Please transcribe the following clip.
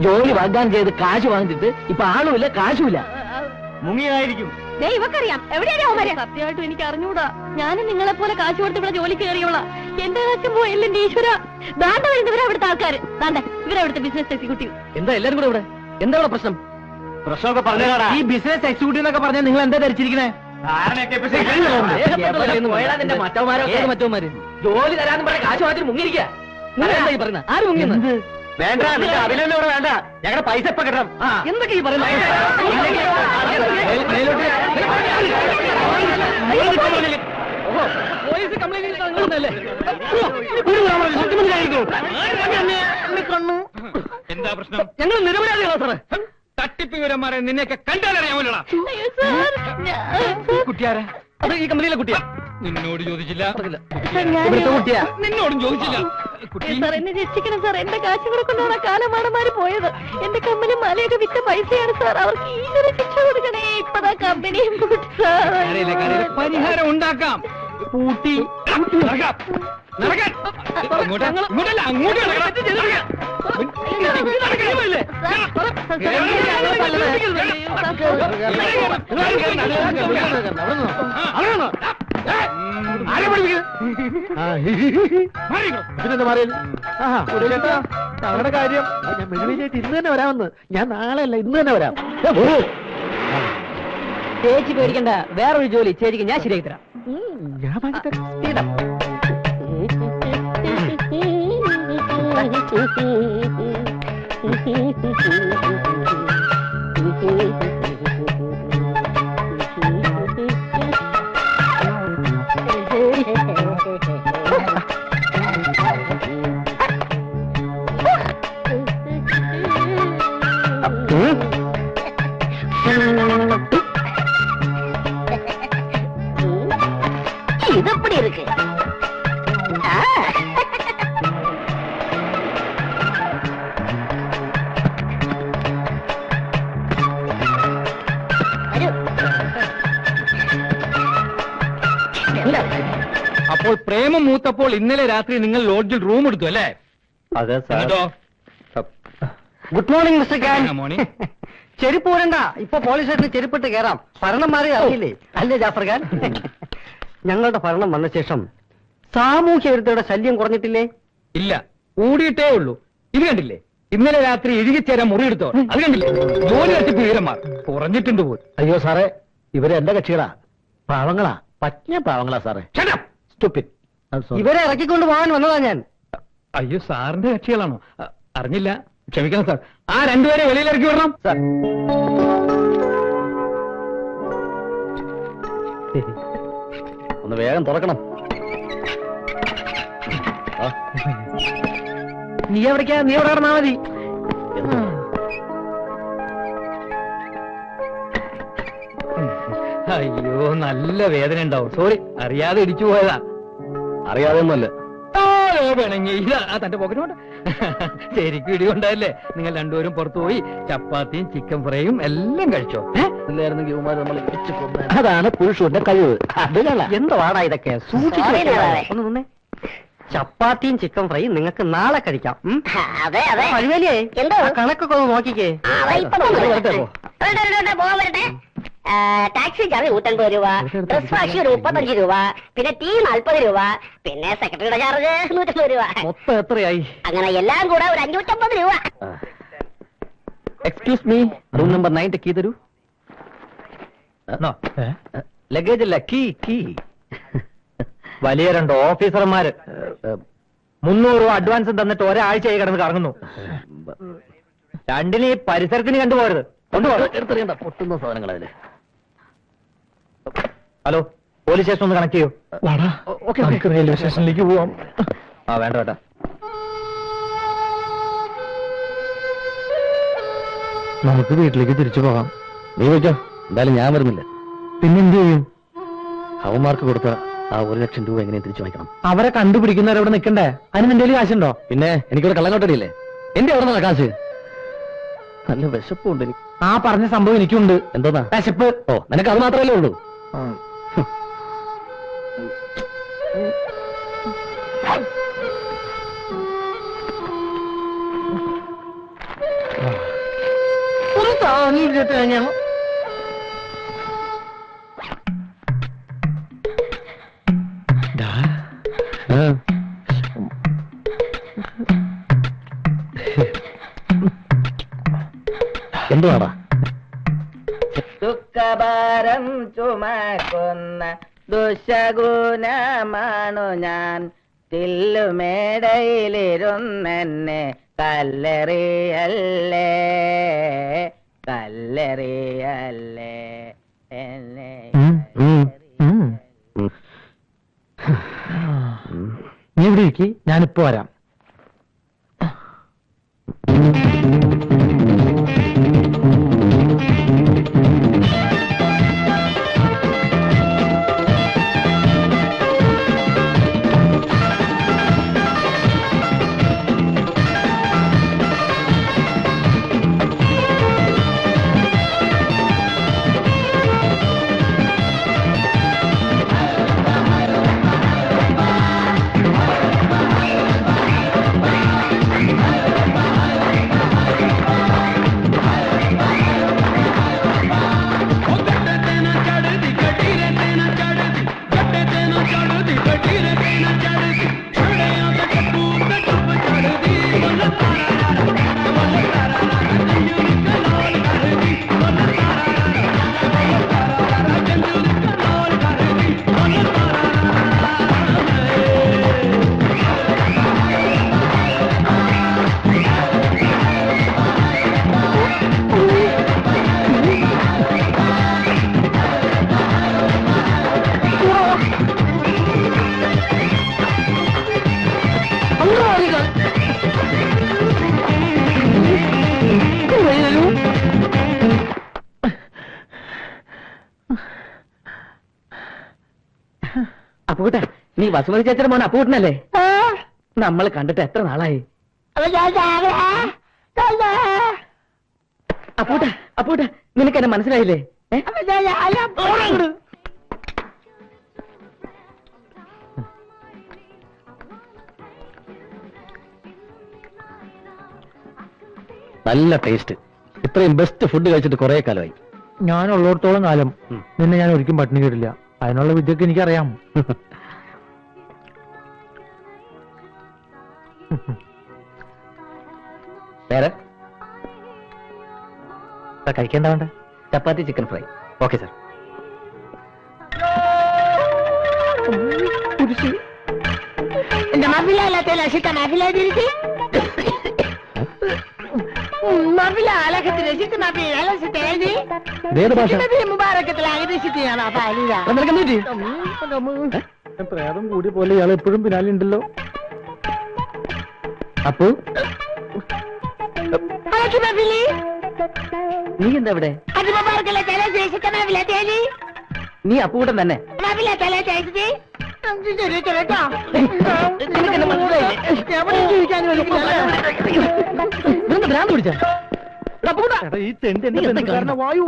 ജോലി വാഗ്ദാനം ചെയ്ത് കാശ് വാങ്ങിച്ചിട്ട് ഇപ്പൊ ആളുമില്ല കാശുമില്ല. മുങ്ങിയായിരിക്കും. ഇവക്കറിയാം എവിടെയാണ്. സത്യമായിട്ടും എനിക്ക് അറിഞ്ഞൂടാ. ഞാനും നിങ്ങളെ പോലെ കാശ് കൊടുത്ത് ഇവിടെ ജോലി കയറിയോള. എന്റെ കാശും പോയല്ലേ എന്റെ ഈശ്വര. ദാണ്ട വരുന്നവരാ അവിടുത്തെ ആൾക്കാര്. ദാണ്ട ഇവരവിടുത്തെ ബിസിനസ് എക്സിക്യൂട്ടീവ്. എന്താ എല്ലാരും കൂടെ ഇവിടെ? എന്താ ഇവിടെ പ്രശ്നം? പ്രശ്നമൊക്കെ പറഞ്ഞാടാ. ഈ ബിസിനസ് എക്സിക്യൂട്ടീവ് എന്നൊക്കെ പറഞ്ഞാൽ നിങ്ങൾ എന്താ ധരിച്ചിരിക്കണേ? മറ്റവന്മാര് ജോലി തരാന്ന് പറഞ്ഞ കാശ് മാറ്റി മുങ്ങിയിരിക്കുക. പറയുന്ന ആര് മുങ്ങിയെന്ന്? വേണ്ട, അഭിനന്ദനം ഇവിടെ വേണ്ട. ഞങ്ങളുടെ പൈസ ഇപ്പൊ കിട്ടണം. എന്തൊക്കെ ഈ പറയുന്നത്? പോലീസ് കംപ്ലൈന്റ് എന്താ പ്രശ്നം? ഞങ്ങൾ നിരപരാധികളാ സാറേ. തട്ടിപ്പ് വിവരന്മാരെ നിന്നെയൊക്കെ കണ്ടാലറിയാമല്ലോ. കുട്ടിയാരാ? അത് ഈ കമ്പനിയിലെ കുട്ടിയാ. നിന്നോട് ചോദിച്ചില്ല. ഇവിടുത്തെ കുട്ടിയാ. നിന്നോടും ചോദിച്ചില്ല. സാർ എന്നെ രക്ഷിക്കണം സാർ. എന്റെ കാശ് കൂടെ കൊണ്ടാണ് കാലമാടന്മാര് പോയത്. എന്റെ കമ്പനി മലയൊക്കെ വിറ്റ പൈസയാണ് സാർ. അവർക്ക് ഈശ്വര ശിക്ഷ കൊടുക്കണേ. ഇപ്പതാ കമ്പനിയും പരിഹാരം ഉണ്ടാക്കാം. കൂട്ടി ഇങ്ങോട്ടല്ല, അങ്ങോട്ട് പിന്നെന്താ പറയല്? ഞങ്ങളുടെ കാര്യം ഞാൻ മെഴുവിനായിട്ട് ഇന്ന് തന്നെ വരാമെന്ന്. ഞാൻ നാളെ അല്ല ഇന്ന് തന്നെ വരാം. ചേച്ചി പേടിക്കണ്ട, വേറൊരു ജോലി ചേച്ചിക്ക് ഞാൻ ശരിയാക്കി തരാം. ഞാൻ വാങ്ങിത്തരാം. ഇതെപ്പടി இருக்கு? അപ്പോൾ പ്രേമം മൂത്തപ്പോൾ ഇന്നലെ രാത്രി നിങ്ങൾ ലോഡ്ജിൽ റൂം എടുത്തു അല്ലേ? അതെ sir. Good morning mister Khan. Morning. ചെരുപ്പ് പോരണ്ട, ഇപ്പൊ പോലീസ് സ്റ്റേഷനിൽ ചെരുപ്പിട്ട് കയറാം. ഭരണം മാറി അറിയില്ലേ? അല്ലേ ജാഫർ ഖാൻ? ഞങ്ങളുടെ ഭരണം വന്ന ശേഷം സാമൂഹ്യ വിരുദ്ധയുടെ ശല്യം കുറഞ്ഞിട്ടില്ലേ? ഇല്ല, കൂടിയിട്ടേ ഉള്ളൂ. ഇത് കണ്ടില്ലേ, ഇന്നലെ രാത്രി ഇഴുകിച്ചേരാൻ മുറിയെടുത്തോ? അത് കണ്ടില്ലേ, ജോലി തട്ടിപ്പ് വീരന്മാർ കുറഞ്ഞിട്ടുണ്ട് പോലും. അയ്യോ സാറേ, ഇവരെ എന്റെ കക്ഷികളാ. പാവങ്ങളാ, പറ്റിയ പാവങ്ങളാ സാറേ. Stupid. ഇവരെ ഇറക്കിക്കൊണ്ട് പോകാൻ വന്നതാ ഞാൻ. അയ്യോ, സാറിന്റെ കക്ഷികളാണോ? അറിഞ്ഞില്ല, ക്ഷമിക്കണം സാർ. ആ രണ്ടുപേരെ വെളിയിൽ ഇറക്കി വിടണം സാർ. ഒന്ന് വേഗം തുറക്കണം. നീ എവിടേക്കാ? നീ എവിടെ കിടന്നാ മതി. അയ്യോ, നല്ല വേദന ഉണ്ടാവും. സോറി, അറിയാതെ ഇടിച്ചു പോയതാ. അറിയാതെ ഒന്നുമല്ല. വേണമെങ്കിൽ ഇതാ തന്റെ പോക്കറ്റ്. ശരിക്കും ഇടികൊണ്ടല്ലേ നിങ്ങൾ രണ്ടുപേരും പുറത്തുപോയി ചപ്പാത്തിയും ചിക്കൻ ഫ്രൈയും എല്ലാം കഴിച്ചോ? അതാണ് പുരുഷന്റെ കഴിവ്. എന്താണ് ഇതൊക്കെ? ഒന്ന് നിന്നേ. ചപ്പാത്തിയും ചിക്കൻ ഫ്രൈയും നിങ്ങൾക്ക് നാളെ കഴിക്കാം. കഴിവല്ലേ? കണക്കൊക്കെ ഒന്ന് നോക്കിക്കേ. ടാക്സി ചാർജ് 150 രൂപ, ഡ്രസ് വാഷ് 35 രൂപ, പിന്നെ ടീ 40 രൂപ, പിന്നെ സെക്രട്ടറിയുടെ ചാർജ് 150 രൂപ. മൊത്തം എത്രയായി? അങ്ങനെ എല്ലാം കൂടെ ഒരു 550 രൂപ. Excuse me, room number 9 key തരൂ. ലഗേജ് അല്ല, കീ. വലിയ രണ്ട് ഓഫീസർമാര് 300 രൂപ അഡ്വാൻസ് തന്നിട്ട് ഒരാഴ്ചയായി കിടന്ന് കറങ്ങുന്നു. രണ്ടിന് ഈ പരിസരത്തിന് കണ്ടുപോകരുത്. എടുത്തെറിയണ്ട, പൊട്ടുന്ന സാധനങ്ങൾ അതില്. ഹലോ, പോലീസ് സ്റ്റേഷൻ ഒന്ന് കണക്ട് ചെയ്യൂ. റെയിൽവേ സ്റ്റേഷനിലേക്ക് പോവാം. വേണ്ട വേണ്ട. നമുക്ക് വീട്ടിലേക്ക് തിരിച്ചു പോകാം. നീ വെച്ചോ, എന്തായാലും ഞാൻ വരുന്നില്ല. പിന്നെന്ത് ചെയ്യും? അവന്മാർക്ക് കൊടുത്ത ആ 1 ലക്ഷം രൂപ എങ്ങനെ തിരിച്ചു വാങ്ങിക്കണം? അവരെ കണ്ടുപിടിക്കുന്നവരവിടെ നിൽക്കണ്ടേ? അതിന് നിന്റെ കയ്യിൽ കാശുണ്ടോ? പിന്നെ എനിക്കിവിടെ കള്ളങ്ങോട്ടടിയില്ലേ? എന്റെ അവിടെ നിന്നാ കാശ്. നല്ല വിശപ്പുണ്ട് എനിക്ക്. ആ പറഞ്ഞ സംഭവം എനിക്കുണ്ട്. എന്തോന്നാ വിശപ്പ്? ഓ, നിനക്ക് അത് മാത്രമല്ലേ ഉള്ളൂ. തോന്നിയിരുന്നിട്ട് ഞാൻ എന്തുവാടാ? ദുഃഖഭാരം ചുമക്കുന്ന ദുശഗുണമാണു ഞാൻ. തില്ലുമേടയിലിരുന്നെന്നെ കല്ലെറിയല്ലേ കല്ലെറിയല്ലേ എന്നെ നീ ഇവിടെ ഇരിക്കി, ഞാനിപ്പോ വരാം. അപ്പൂട്ട, നീ വസുമതി ചേച്ചിയുടെ മോൻ അപ്പൂട്ടനല്ലേ? നമ്മൾ കണ്ടിട്ട് എത്ര നാളായി? അപ്പൂട്ട അപ്പൂട്ട, നിനക്ക് എന്നെ മനസ്സിലായില്ലേ? നല്ല ടേസ്റ്റ്. ഇത്രയും ബെസ്റ്റ് ഫുഡ് കഴിച്ചിട്ട് കുറെ കാലമായി. ഞാൻ ഉള്ളിടത്തോളം കാലം നിന്നെ ഞാൻ ഒരിക്കലും പട്ടിണി കേട്ടില്ല. അതിനുള്ള വിദ്യക്ക് എനിക്കറിയാം. വേറെ കഴിക്കേണ്ട വേണ്ട? ചപ്പാത്തി ചിക്കൻ ഫ്രൈ. Okay sir. പ്രേതം കൂടി പോലെ ഇയാൾ എപ്പോഴും പിന്നാലുണ്ടല്ലോ. അപ്പു, നീ എന്താ ഇവിടെ? നീ അപ്പൂട്ടൻ തന്നെ. നിനക്കെന്നെ മനസ്സിലായില്ലേ? ഭ്രാന്ത് പിടിച്ചാ ഈ തെണ്ടി വായു